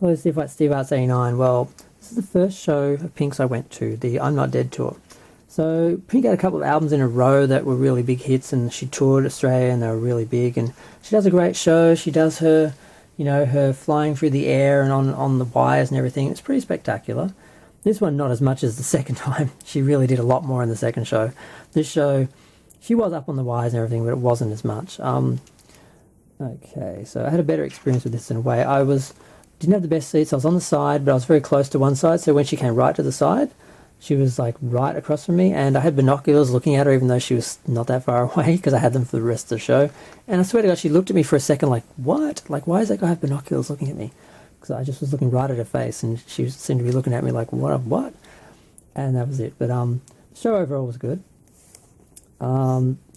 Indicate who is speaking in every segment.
Speaker 1: Hello, Steve White, Steve Arts 89. Well, this is the first show of Pink's I went to, the I'm Not Dead tour. So Pink had a couple of albums in a row that were really big hits, and she toured Australia, and they were really big. And she does a great show. She does her, her flying through the air and on the wires and everything. It's pretty spectacular. This one, not as much as the second time. She really did a lot more in the second show. This show, she was up on the wires and everything, but it wasn't as much. Okay, so I had a better experience with this in a way. Didn't have the best seats. I was on the side, but I was very close to one side. So when she came right to the side, she was like right across from me, and I had binoculars looking at her, even though she was not that far away, because I had them for the rest of the show. And I swear to God, she looked at me for a second, like, what? Like, why does that guy have binoculars looking at me? Because I just was looking right at her face, and she seemed to be looking at me like, what? And that was it. But the show overall was good.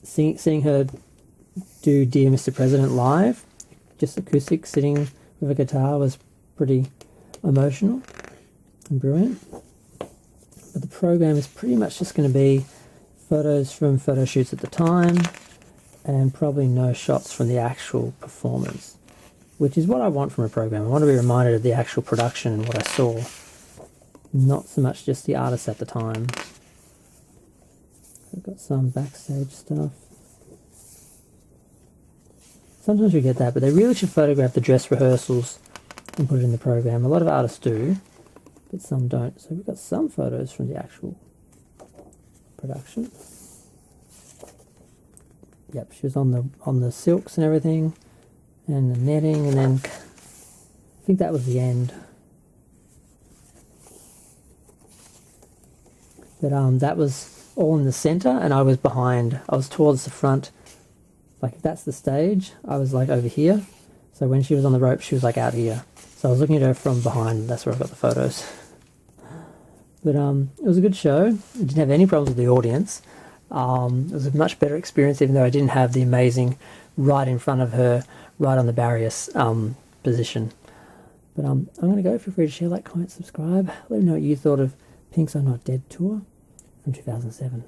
Speaker 1: Seeing her do Dear Mr. President live, just acoustic, sitting with a guitar, was pretty emotional and brilliant. But the program is pretty much just going to be photos from photo shoots at the time, and probably no shots from the actual performance, which is what I want from a program. I want to be reminded of the actual production and what I saw, not so much just the artists at the time. I've got some backstage stuff. Sometimes we get that, but they really should photograph the dress rehearsals and put it in the program. A lot of artists do, but some don't. So we've got some photos from the actual production. Yep, she was on the silks and everything, and the netting, and then I think that was the end. But that was all in the center, and I was behind. I was towards the front. Like, if that's the stage, I was like over here. So when she was on the rope, she was like out here. So I was looking at her from behind. That's where I got the photos. But it was a good show. I didn't have any problems with the audience. It was a much better experience, even though I didn't have the amazing right in front of her, right on the barrier position. But I'm going to go. Feel free to share, like, comment, subscribe. Let me know what you thought of Pink's I'm Not Dead tour from 2007.